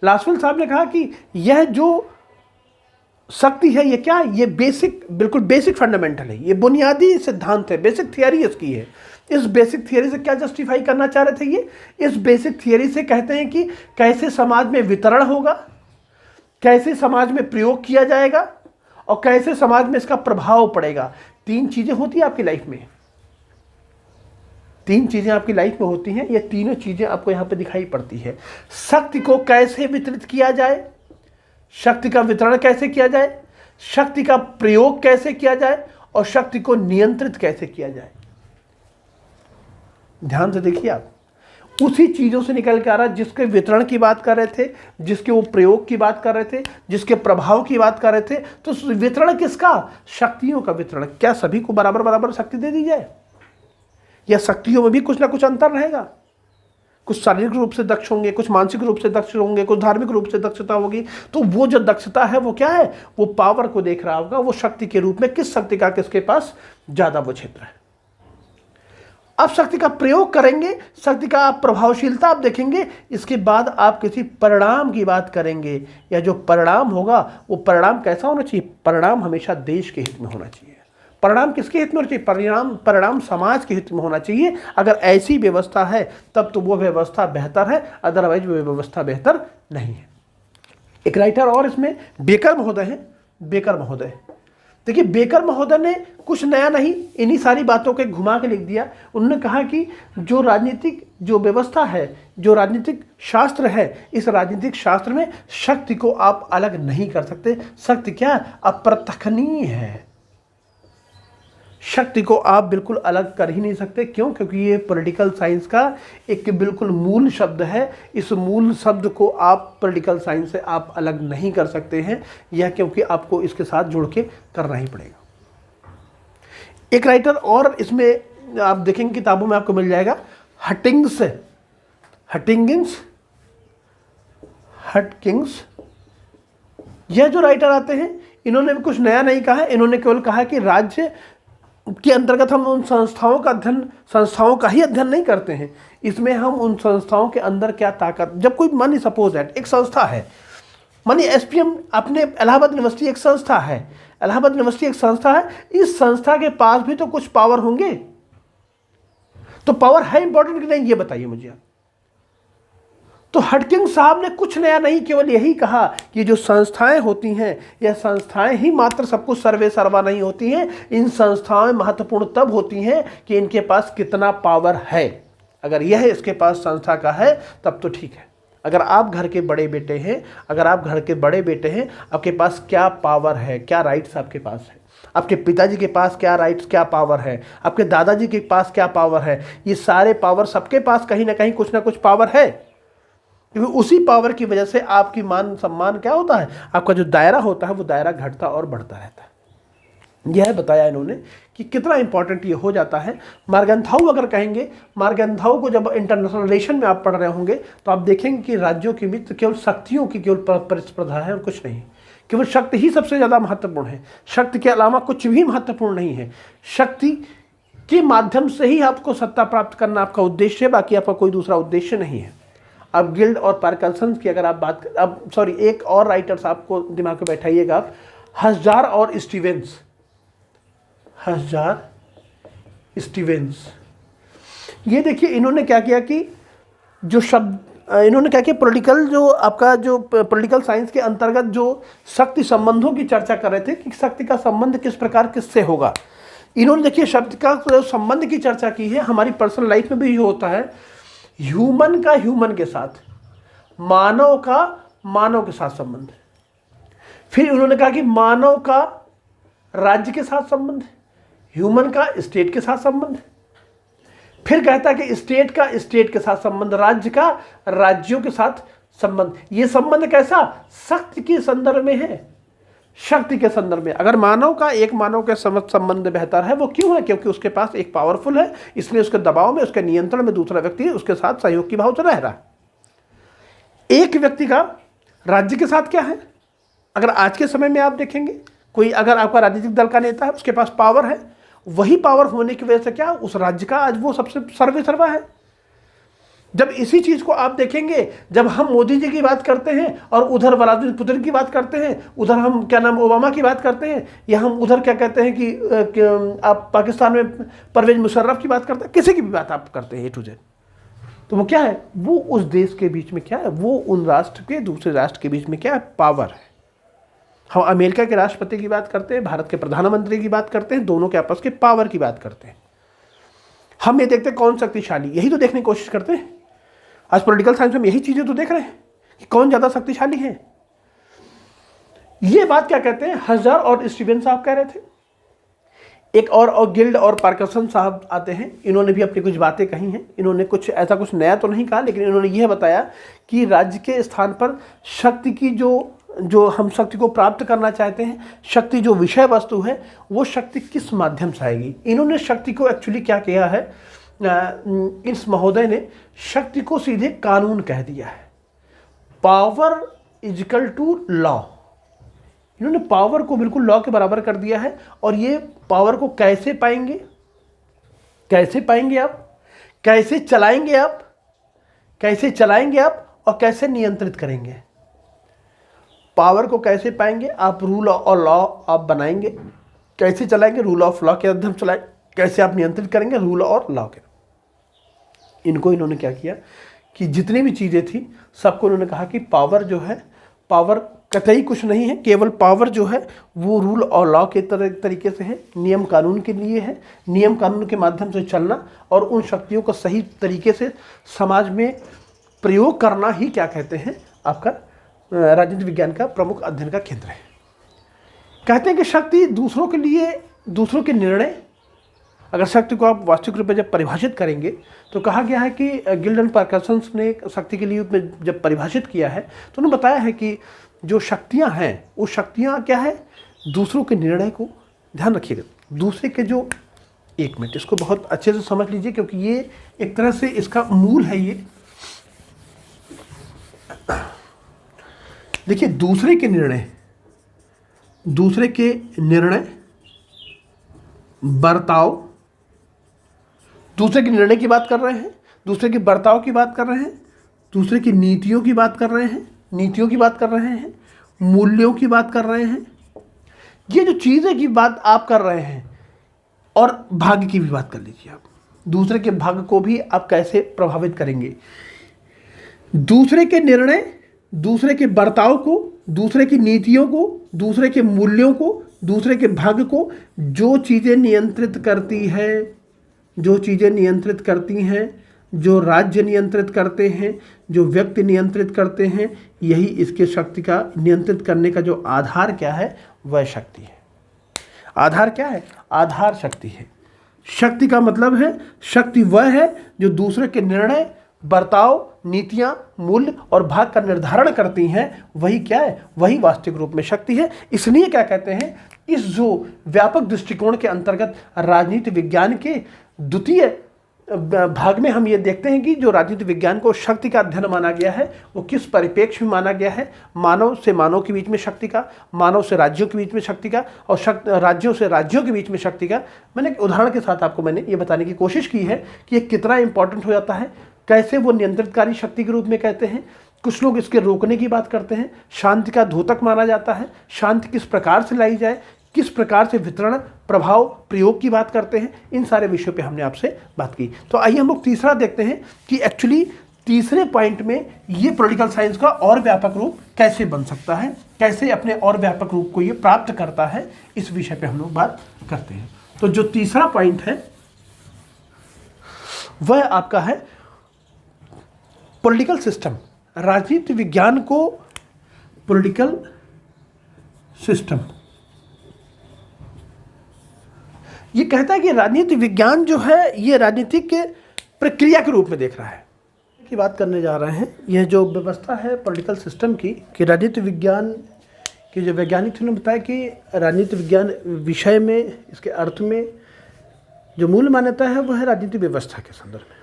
S1: लासवेल साहब ने कहा कि यह जो शक्ति है ये क्या है? ये बेसिक, बिल्कुल बेसिक फंडामेंटल है, ये बुनियादी सिद्धांत है, बेसिक थियरी इसकी है। इस बेसिक थियरी से क्या जस्टिफाई करना चाह रहे थे ये? इस बेसिक थियरी से कहते हैं कि कैसे समाज में वितरण होगा, कैसे समाज में प्रयोग किया जाएगा और कैसे समाज में इसका प्रभाव पड़ेगा। तीन चीजें होती हैं आपकी लाइफ में, तीन चीजें आपकी लाइफ में होती हैं। ये तीनों चीजें आपको यहां पे दिखाई पड़ती है। शक्ति को कैसे वितरित किया जाए, शक्ति का वितरण कैसे किया जाए, शक्ति का प्रयोग कैसे किया जाए और शक्ति को नियंत्रित कैसे किया जाए। ध्यान से देखिए आप, उसी चीज़ों से निकल के आ रहा है जिसके वितरण की बात कर रहे थे, जिसके वो प्रयोग की बात कर रहे थे, जिसके प्रभाव की बात कर रहे थे। तो वितरण किसका? शक्तियों का वितरण। क्या सभी को बराबर बराबर शक्ति दे दी जाए, या शक्तियों में भी कुछ ना कुछ अंतर रहेगा? कुछ शारीरिक रूप से दक्ष होंगे, कुछ मानसिक रूप से दक्ष होंगे, कुछ धार्मिक रूप से दक्षता होगी। तो वो जो दक्षता है वो क्या है? वो पावर को देख रहा होगा, वो शक्ति के रूप में किस शक्ति का किसके पास ज़्यादा वो क्षेत्र है। अब शक्ति का प्रयोग करेंगे, शक्ति का आप प्रभावशीलता आप देखेंगे, इसके बाद आप किसी परिणाम की बात करेंगे, या जो परिणाम होगा वो परिणाम कैसा होना चाहिए? परिणाम हमेशा देश के हित में होना चाहिए। परिणाम किसके हित में होना चाहिए? परिणाम समाज के हित में होना चाहिए। अगर ऐसी व्यवस्था है तब तो वो व्यवस्था बेहतर है, अदरवाइज वो व्यवस्था बेहतर नहीं है। एक राइटर और इसमें बेकर महोदय हैं। बेकर महोदय, देखिए बेकर महोदय ने कुछ नया नहीं, इन्हीं सारी बातों के घुमा के लिख दिया। उन्होंने कहा कि जो राजनीतिक जो व्यवस्था है, जो राजनीतिक शास्त्र है, इस राजनीतिक शास्त्र में शक्ति को आप अलग नहीं कर सकते। शक्ति क्या? अप्रत्यक्षणीय है। शक्ति को आप बिल्कुल अलग कर ही नहीं सकते। क्यों? क्योंकि ये पॉलिटिकल साइंस का एक बिल्कुल मूल शब्द है। इस मूल शब्द को आप पॉलिटिकल साइंस से आप अलग नहीं कर सकते हैं, यह क्योंकि आपको इसके साथ जोड़ के करना ही पड़ेगा। एक राइटर और इसमें आप देखेंगे किताबों में आपको मिल जाएगा, हटकिंग्स। यह जो राइटर आते हैं इन्होंने भी कुछ नया नहीं कहा है। इन्होंने केवल कहा कि राज्य के अंतर्गत हम उन संस्थाओं का ही अध्ययन नहीं करते हैं, इसमें हम उन संस्थाओं के अंदर क्या ताकत, जब कोई मानी सपोज दैट एक संस्था है, मानी एसपीएम अपने इलाहाबाद यूनिवर्सिटी एक संस्था है, इलाहाबाद यूनिवर्सिटी एक संस्था है, इस संस्था के पास भी तो कुछ पावर होंगे। तो पावर है इंपॉर्टेंट कि नहीं, ये बताइए मुझे आप। तो हटकिंग साहब ने कुछ नया नहीं, केवल यही कहा कि जो संस्थाएं होती हैं, यह संस्थाएं ही मात्र सब कुछ सर्वे सर्वा नहीं होती हैं। इन संस्थाएं महत्वपूर्ण तब होती हैं कि इनके पास कितना पावर है। अगर यह इसके पास संस्था का है तब तो ठीक है। अगर आप घर के बड़े बेटे हैं, आपके पास क्या पावर है, क्या राइट्स आपके पास है, आपके पिताजी के पास क्या राइट्स, क्या पावर है, आपके दादाजी के पास क्या पावर है, ये सारे पावर सबके पास कहीं ना कहीं कुछ ना कुछ पावर है। क्योंकि उसी पावर की वजह से आपकी मान सम्मान क्या होता है, आपका जो दायरा होता है वो दायरा घटता और बढ़ता रहता है। यह बताया इन्होंने कि कितना इंपॉर्टेंट ये हो जाता है। मार्गन्थाउ अगर कहेंगे, मार्गन्थाउ को जब इंटरनेशनल रिलेशन में आप पढ़ रहे होंगे तो आप देखेंगे कि राज्यों के बीच केवल शक्तियों की केवल प्रतिस्पर्धा है और कुछ नहीं। केवल शक्ति ही सबसे ज़्यादा महत्वपूर्ण है, शक्ति के अलावा कुछ भी महत्वपूर्ण नहीं है। शक्ति के माध्यम से ही आपको सत्ता प्राप्त करना आपका उद्देश्य है, बाकी आपका कोई दूसरा उद्देश्य नहीं है। अब गिल्ड और पार्किंसन की अगर आप बात कर, अब सॉरी एक और राइटर्स आपको दिमाग में बैठाइएगा आप, हज़ार और स्टीवेंस। ये देखिए इन्होंने क्या किया कि जो शब्द इन्होंने क्या किया, पॉलिटिकल जो आपका जो पॉलिटिकल साइंस के अंतर्गत जो शक्ति संबंधों की चर्चा कर रहे थे कि शक्ति का संबंध किस प्रकार किससे होगा, इन्होंने देखिए शब्द का संबंध की चर्चा की है। हमारी पर्सनल लाइफ में भी होता है, ह्यूमन का ह्यूमन के साथ, मानव का मानव के साथ संबंध। फिर उन्होंने कहा कि मानव का राज्य के साथ संबंध, ह्यूमन का स्टेट के साथ संबंध। फिर कहता है कि स्टेट का स्टेट के साथ संबंध, राज्य का राज्यों के साथ संबंध। ये संबंध कैसा? शक्ति के संदर्भ में है, शक्ति के संदर्भ में। अगर मानव का एक मानव के संबंध बेहतर है, वो क्यों है? क्योंकि उसके पास एक पावरफुल है, इसलिए उसके दबाव में, उसके नियंत्रण में दूसरा व्यक्ति है, उसके साथ सहयोग की भाव से रह रहा है। एक व्यक्ति का राज्य के साथ क्या है? अगर आज के समय में आप देखेंगे, कोई अगर आपका राजनीतिक दल का नेता है, उसके पास पावर है, वही पावर होने की वजह से क्या उस राज्य का आज वो सबसे सर्वे सर्वा है। जब इसी चीज़ को आप देखेंगे, जब हम मोदी जी की बात करते हैं और उधर व्लादिमीर पुतिन की बात करते हैं, उधर हम क्या नाम ओबामा की बात करते हैं, या हम उधर क्या कहते हैं कि आप पाकिस्तान में परवेज मुशर्रफ की बात करते हैं, किसी की भी बात आप करते हैं A to Z, तो वो क्या है? वो उस देश के बीच में क्या है? वो उन राष्ट्र के दूसरे राष्ट्र के बीच में क्या है? पावर है। हम अमेरिका के राष्ट्रपति की बात करते हैं, भारत के प्रधानमंत्री की बात करते हैं, दोनों के आपस के पावर की बात करते हैं। हम ये देखते हैं कौन शक्तिशाली, यही तो देखने की कोशिश करते हैं। आज पॉलिटिकल साइंस में यही चीजें तो देख रहे हैं कि कौन ज्यादा शक्तिशाली है। ये बात क्या कहते हैं, हज़ार और स्टीवेन साहब कह रहे थे। एक और गिल्ड और पार्किंसन साहब आते हैं, इन्होंने भी अपनी कुछ बातें कही हैं। इन्होंने कुछ ऐसा कुछ नया तो नहीं कहा, लेकिन इन्होंने यह बताया कि राज्य के स्थान पर शक्ति की जो हम शक्ति को प्राप्त करना चाहते हैं, शक्ति जो विषय वस्तु है, वो शक्ति किस माध्यम से आएगी। इन्होंने शक्ति को एक्चुअली क्या किया है, इस महोदय ने शक्ति को सीधे कानून कह दिया है। पावर इजिकल टू लॉ, इन्होंने पावर को बिल्कुल लॉ के बराबर कर दिया है। और ये पावर को कैसे पाएंगे, कैसे पाएंगे आप, कैसे चलाएंगे आप, कैसे चलाएंगे आप और कैसे नियंत्रित करेंगे। पावर को कैसे पाएंगे आप, रूल और लॉ आप बनाएंगे। कैसे चलाएंगे, रूल ऑफ लॉ के अध्ययन चलाएंगे। कैसे आप नियंत्रित करेंगे, रूल और लॉ के। इनको इन्होंने क्या किया कि जितनी भी चीज़ें थी सबको इन्होंने कहा कि पावर जो है, पावर कतई कुछ नहीं है, केवल पावर जो है वो रूल और लॉ के तरीके से है, नियम कानून के लिए है। नियम कानून के माध्यम से चलना और उन शक्तियों को सही तरीके से समाज में प्रयोग करना ही क्या कहते हैं, आपका राजनीति विज्ञान का प्रमुख अध्ययन का केंद्र है। कहते हैं कि शक्ति दूसरों के लिए, दूसरों के निर्णय, अगर शक्ति को आप वास्तविक रूप में जब परिभाषित करेंगे तो कहा गया है कि गिल्ड एंड पार्किंसन ने शक्ति के लिए में जब परिभाषित किया है तो उन्होंने बताया है कि जो शक्तियां हैं वो शक्तियां क्या है, दूसरों के निर्णय को, ध्यान रखिएगा, दूसरे के जो, एक मिनट इसको बहुत अच्छे से समझ लीजिए क्योंकि ये एक तरह से इसका मूल है। ये देखिए, दूसरे के निर्णय, दूसरे के निर्णय, बर्ताव, दूसरे के निर्णय की बात कर रहे हैं, दूसरे के बर्ताव की बात कर रहे हैं, दूसरे की नीतियों की बात कर रहे हैं, नीतियों की बात कर रहे हैं, मूल्यों की बात कर रहे हैं। ये जो चीज़ें की बात आप कर रहे हैं, और भाग्य की भी बात कर लीजिए आप, दूसरे के भाग्य को भी आप कैसे प्रभावित करेंगे। दूसरे के निर्णय, दूसरे के बर्ताव को, दूसरे की नीतियों को, दूसरे के मूल्यों को, दूसरे के भाग्य को, जो चीज़ें नियंत्रित करती है, जो चीज़ें नियंत्रित करती हैं, जो राज्य नियंत्रित करते हैं, जो व्यक्ति नियंत्रित करते हैं, यही इसके शक्ति का नियंत्रित करने का जो आधार क्या है, वह शक्ति है। आधार क्या है, आधार शक्ति है। शक्ति का मतलब है, शक्ति वह है जो दूसरे के निर्णय, बर्ताव, नीतियां, मूल्य और भाग का निर्धारण करती हैं। वही क्या है, वही वास्तविक रूप में शक्ति है। इसलिए क्या कहते हैं, इस जो व्यापक दृष्टिकोण के अंतर्गत राजनीति विज्ञान के द्वितीय भाग में हम ये देखते हैं कि जो राजनीति विज्ञान को शक्ति का अध्ययन माना गया है वो किस परिप्रेक्ष्य में माना गया है। मानव से मानव के बीच में शक्ति का, मानव से राज्यों के बीच में शक्ति का, और राज्यों से राज्यों के बीच में शक्ति का। मैंने उदाहरण के साथ आपको मैंने ये बताने की कोशिश की है कि ये कितना इंपॉर्टेंट हो जाता है, कैसे वो नियंत्रितकारी शक्ति के रूप में कहते हैं। कुछ लोग इसके रोकने की बात करते हैं, शांति का द्योतक माना जाता है, शांति किस प्रकार से लाई जाए, किस प्रकार से वितरण, प्रभाव, प्रयोग की बात करते हैं। इन सारे विषयों पे हमने आपसे बात की। तो आइए हम लोग तीसरा देखते हैं कि एक्चुअली तीसरे पॉइंट में ये पॉलिटिकल साइंस का और व्यापक रूप कैसे बन सकता है, कैसे अपने और व्यापक रूप को ये प्राप्त करता है, इस विषय पे हम लोग बात करते हैं। तो जो तीसरा पॉइंट है वह आपका है पॉलिटिकल सिस्टम। राजनीति विज्ञान को पॉलिटिकल सिस्टम, ये कहता है कि राजनीति विज्ञान जो है ये राजनीतिक प्रक्रिया के रूप में देख रहा है। की बात करने जा रहे हैं, यह जो व्यवस्था है पॉलिटिकल सिस्टम की, कि राजनीति विज्ञान के जो वैज्ञानिक थे उन्होंने बताया कि राजनीति विज्ञान विषय में, इसके अर्थ में जो मूल मान्यता है वह है राजनीति व्यवस्था के संदर्भ में।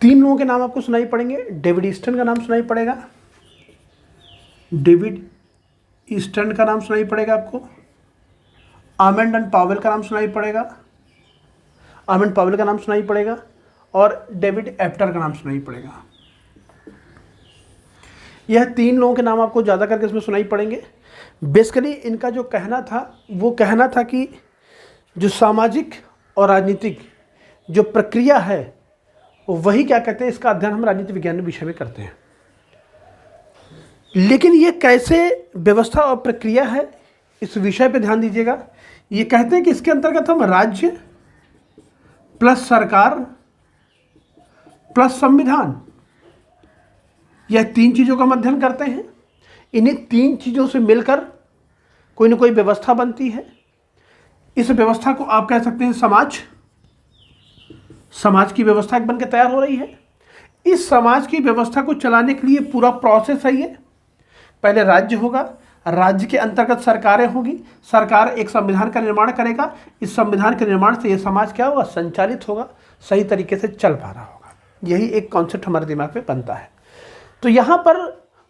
S1: 3 लोगों के नाम आपको सुनाई पड़ेंगे। डेविड ईस्टन का नाम सुनाई पड़ेगा, डेविड ईस्टन का नाम सुनाई पड़ेगा आपको, आमंड एंड पावेल का नाम सुनाई पड़ेगा, आमंड पावेल का नाम सुनाई पड़ेगा, और डेविड एप्टर का नाम सुनाई पड़ेगा। यह 3 लोगों के नाम आपको ज़्यादा करके इसमें सुनाई पड़ेंगे। बेसिकली इनका जो कहना था वो कहना था कि जो सामाजिक और राजनीतिक जो प्रक्रिया है वही क्या कहते हैं, इसका अध्ययन हम राजनीति विज्ञान विषय में करते हैं। लेकिन ये कैसे व्यवस्था और प्रक्रिया है, इस विषय पे ध्यान दीजिएगा। ये कहते हैं कि इसके अंतर्गत हम राज्य प्लस सरकार प्लस संविधान, यह 3 चीज़ों का अध्ययन करते हैं। इन्हीं 3 चीज़ों से मिलकर कोई ना कोई व्यवस्था बनती है। इस व्यवस्था को आप कह सकते हैं समाज की व्यवस्था बन के तैयार हो रही है। इस समाज की व्यवस्था को चलाने के लिए पूरा प्रोसेस है ये। पहले राज्य होगा, राज्य के अंतर्गत सरकारें होगी, सरकार एक संविधान का निर्माण करेगा, इस संविधान के निर्माण से ये समाज क्या होगा, संचालित होगा, सही तरीके से चल पा रहा होगा। यही एक कॉन्सेप्ट हमारे दिमाग में बनता है। तो यहाँ पर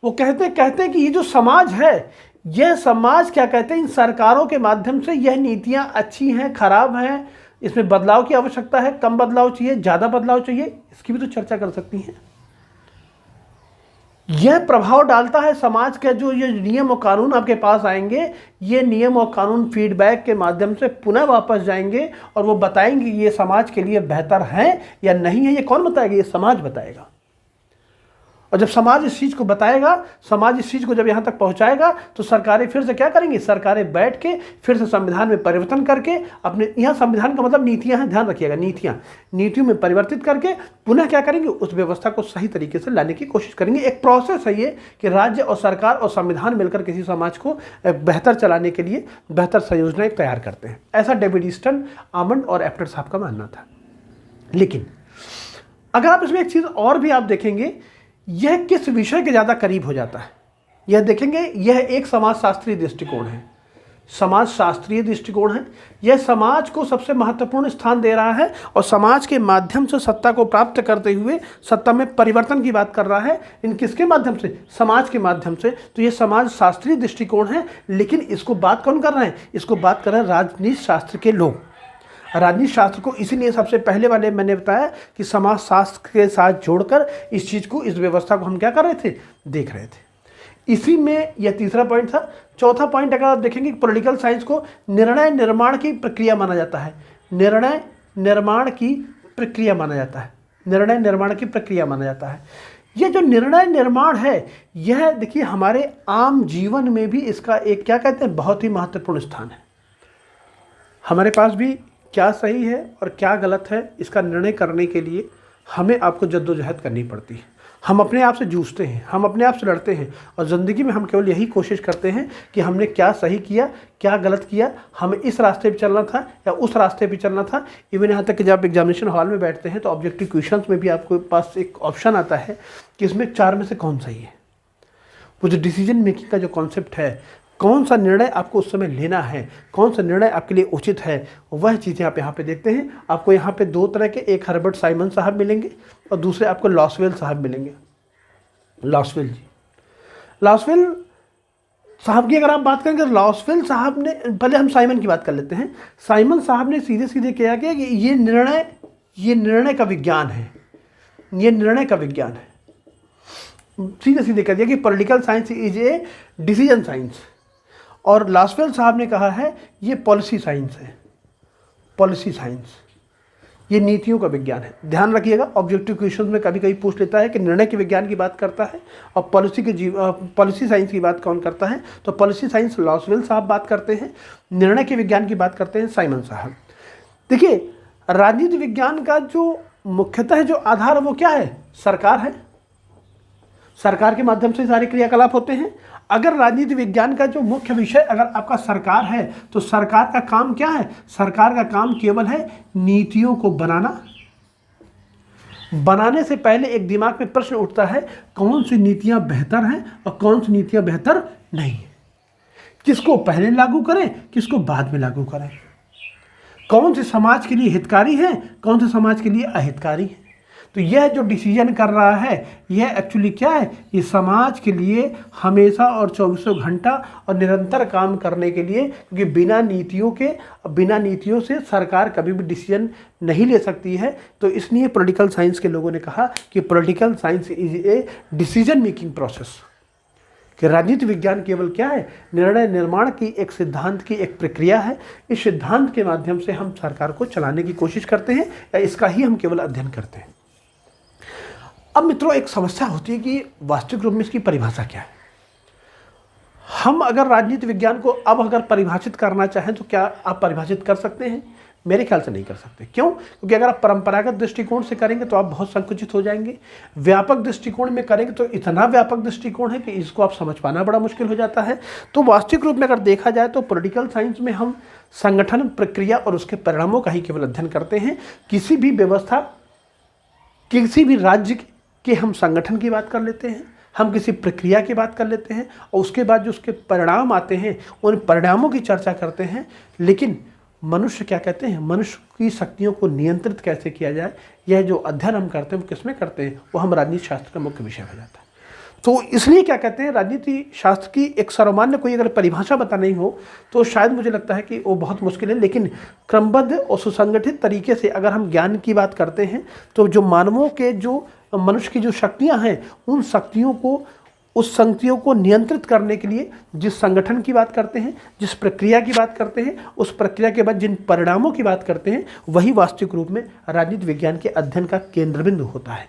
S1: वो कहते हैं कि ये जो समाज है, यह समाज क्या कहते हैं, इन सरकारों के माध्यम से यह नीतियाँ अच्छी हैं, खराब हैं, इसमें बदलाव की आवश्यकता है, कम बदलाव चाहिए, ज़्यादा बदलाव चाहिए, इसकी भी तो चर्चा कर सकती हैं। यह प्रभाव डालता है समाज के जो ये नियम और कानून आपके पास आएंगे, ये नियम और कानून फीडबैक के माध्यम से पुनः वापस जाएंगे और वो बताएंगे ये समाज के लिए बेहतर है या नहीं है। ये कौन बताएगा, ये समाज बताएगा। और जब समाज इस चीज़ को बताएगा, समाज इस चीज़ को जब यहाँ तक पहुँचाएगा, तो सरकारें फिर से क्या करेंगी, सरकारें बैठ के फिर से संविधान में परिवर्तन करके अपने, यहाँ संविधान का मतलब नीतियाँ हैं, ध्यान रखिएगा, नीतियों में परिवर्तित करके पुनः क्या करेंगे, उस व्यवस्था को सही तरीके से लाने की कोशिश करेंगे। एक प्रोसेस है ये कि राज्य और सरकार और संविधान मिलकर किसी समाज को बेहतर चलाने के लिए बेहतर संयोजनाएँ तैयार करते हैं। ऐसा डेविड ईस्टन, आमंड और एप्टर साहब का मानना था। लेकिन अगर आप इसमें एक चीज़ और भी आप देखेंगे, यह किस विषय के ज़्यादा करीब हो जाता है, यह देखेंगे। यह एक समाजशास्त्रीय दृष्टिकोण है, समाजशास्त्रीय दृष्टिकोण है। यह समाज को सबसे महत्वपूर्ण स्थान दे रहा है और समाज के माध्यम से सत्ता को प्राप्त करते हुए सत्ता में परिवर्तन की बात कर रहा है। इन किसके माध्यम से, समाज के माध्यम से। तो यह समाजशास्त्रीय दृष्टिकोण है। लेकिन इसको बात कौन कर रहे हैं, इसको बात कर रहे हैं राजनीति शास्त्र के लोग। राजनीति शास्त्र को इसीलिए सबसे पहले वाले मैंने बताया कि समाज शास्त्र के साथ जोड़कर इस चीज़ को, इस व्यवस्था को हम क्या कर रहे थे, देख रहे थे। इसी में यह तीसरा पॉइंट था। चौथा पॉइंट अगर आप देखेंगे, पॉलिटिकल साइंस को निर्णय निर्माण की प्रक्रिया माना जाता है। निर्णय निर्माण की प्रक्रिया माना जाता है, निर्णय निर्माण की प्रक्रिया माना जाता है। यह जो निर्णय निर्माण है, यह देखिए हमारे आम जीवन में भी इसका एक क्या कहते हैं, बहुत ही महत्वपूर्ण स्थान है। हमारे पास भी क्या सही है और क्या गलत है, इसका निर्णय करने के लिए हमें आपको जद्दोजहद करनी पड़ती है। हम अपने आप से जूझते हैं, हम अपने आप से लड़ते हैं और ज़िंदगी में हम केवल यही कोशिश करते हैं कि हमने क्या सही किया, क्या गलत किया, हमें इस रास्ते पे चलना था या उस रास्ते पे चलना था। इवन यहाँ तक कि जब आप एग्जामिनेशन हॉल में बैठते हैं तो ऑब्जेक्टिव क्वेश्चंस में भी आपके पास एक ऑप्शन आता है कि इसमें 4 में से कौन सही है। वो जो डिसीजन मेकिंग का जो कॉन्सेप्ट है, कौन सा निर्णय आपको उस समय लेना है, कौन सा निर्णय आपके लिए उचित है, वह चीज़ें आप यहाँ पे देखते हैं। आपको यहाँ पे 2 तरह के, एक हर्बर्ट साइमन साहब मिलेंगे और दूसरे आपको लॉसवेल साहब मिलेंगे। लॉसवेल जी, लॉसवेल साहब की अगर आप बात करेंगे, लॉसवेल साहब ने, पहले हम साइमन की बात कर लेते हैं। साइमन साहब ने सीधे सीधे किया कि ये निर्णय का विज्ञान है, ये निर्णय का विज्ञान है। सीधे सीधे कह दिया कि political science is a decision science. और लॉसवेल साहब ने कहा है ये पॉलिसी साइंस है, पॉलिसी साइंस, ये नीतियों का विज्ञान है। ध्यान रखिएगा, ऑब्जेक्टिव क्वेश्चन में कभी कभी पूछ लेता है कि निर्णय के विज्ञान की बात करता है और पॉलिसी साइंस की बात कौन करता है। तो पॉलिसी साइंस लॉसवेल साहब बात करते हैं, निर्णय के विज्ञान की बात करते हैं साइमन साहब। देखिए, राजनीति विज्ञान का जो मुख्यतः जो आधार है वो क्या है, सरकार है। सरकार के माध्यम से सारे क्रियाकलाप होते हैं। अगर राजनीति विज्ञान का जो मुख्य विषय अगर आपका सरकार है, तो सरकार का काम क्या है, सरकार का काम केवल है नीतियों को बनाना। बनाने से पहले एक दिमाग में प्रश्न उठता है, कौन सी नीतियां बेहतर हैं और कौन सी नीतियां बेहतर नहीं है, किसको पहले लागू करें, किसको बाद में लागू करें, कौन से समाज के लिए हितकारी है, कौन से समाज के लिए अहितकारी है। तो यह जो डिसीजन कर रहा है, यह एक्चुअली क्या है, ये समाज के लिए हमेशा और 24 घंटा और निरंतर काम करने के लिए, क्योंकि बिना नीतियों से सरकार कभी भी डिसीजन नहीं ले सकती है। तो इसलिए पॉलिटिकल साइंस के लोगों ने कहा कि political science is a decision making process, कि राजनीति विज्ञान केवल क्या है, निर्णय निर्माण की एक सिद्धांत की एक प्रक्रिया है। इस सिद्धांत के माध्यम से हम सरकार को चलाने की कोशिश करते हैं या इसका ही हम केवल अध्ययन करते हैं। अब मित्रों, एक समस्या होती है कि वास्तविक रूप में इसकी परिभाषा क्या है। हम अगर राजनीति विज्ञान को अब अगर परिभाषित करना चाहें तो क्या आप परिभाषित कर सकते हैं? मेरे ख्याल से नहीं कर सकते। क्यों? क्योंकि अगर आप परंपरागत दृष्टिकोण से करेंगे तो आप बहुत संकुचित हो जाएंगे। व्यापक दृष्टिकोण में करेंगे तो इतना व्यापक दृष्टिकोण है कि इसको आप समझ पाना बड़ा मुश्किल हो जाता है। तो वास्तविक रूप में अगर देखा जाए तो पॉलिटिकल साइंस में हम संगठन, प्रक्रिया और उसके परिणामों का ही केवल अध्ययन करते हैं। किसी भी व्यवस्था, किसी भी राज्य के हम संगठन की बात कर लेते हैं, हम किसी प्रक्रिया की बात कर लेते हैं और उसके बाद जो उसके परिणाम आते हैं उन परिणामों की चर्चा करते हैं। लेकिन मनुष्य क्या कहते हैं, मनुष्य की शक्तियों को नियंत्रित कैसे किया जाए, यह जो अध्ययन हम करते हैं वो किसमें करते हैं, वो हम राजनीति शास्त्र का मुख्य विषय हो जाता है। तो इसलिए क्या कहते हैं, राजनीति शास्त्र की एक सर्वमान्य कोई अगर परिभाषा बतानी हो तो शायद मुझे लगता है कि वो बहुत मुश्किल है। लेकिन क्रमबद्ध और सुसंगठित तरीके से अगर हम ज्ञान की बात करते हैं तो जो मानवों के, जो मनुष्य की जो शक्तियाँ हैं, उन शक्तियों को, उस शक्तियों को नियंत्रित करने के लिए जिस संगठन की बात करते हैं, जिस प्रक्रिया की बात करते हैं, उस प्रक्रिया के बाद जिन परिणामों की बात करते हैं, वही वास्तविक रूप में राजनीति विज्ञान के अध्ययन का केंद्र बिंदु होता है।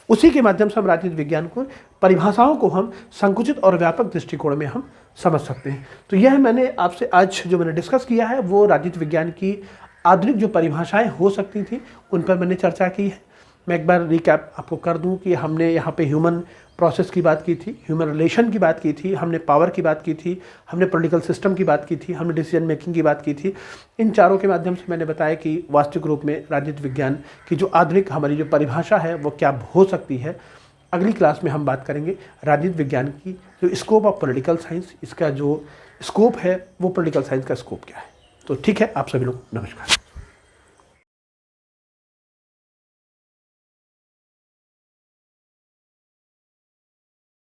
S1: उसी के माध्यम से हम राजनीति विज्ञान को, परिभाषाओं को हम संकुचित और व्यापक दृष्टिकोण में हम समझ सकते हैं। तो यह मैंने आपसे आज जो मैंने डिस्कस किया है वो राजनीति विज्ञान की आधुनिक जो परिभाषाएं हो सकती थी उन पर मैंने चर्चा की है। मैं एक बार रिकैप आपको कर दूं कि हमने यहाँ पे ह्यूमन प्रोसेस की बात की थी, ह्यूमन रिलेशन की बात की थी, हमने पावर की बात की थी, हमने पॉलिटिकल सिस्टम की बात की थी, हमने डिसीजन मेकिंग की बात की थी। इन चारों के माध्यम से मैंने बताया कि वास्तविक रूप में राजनीति विज्ञान की जो आधुनिक हमारी जो परिभाषा है वो क्या हो सकती है। अगली क्लास में हम बात करेंगे राजनीति विज्ञान की जो स्कोप ऑफ पॉलिटिकल साइंस, इसका जो स्कोप है वो पॉलिटिकल साइंस का स्कोप क्या है। तो ठीक है, आप सभी लोग नमस्कार।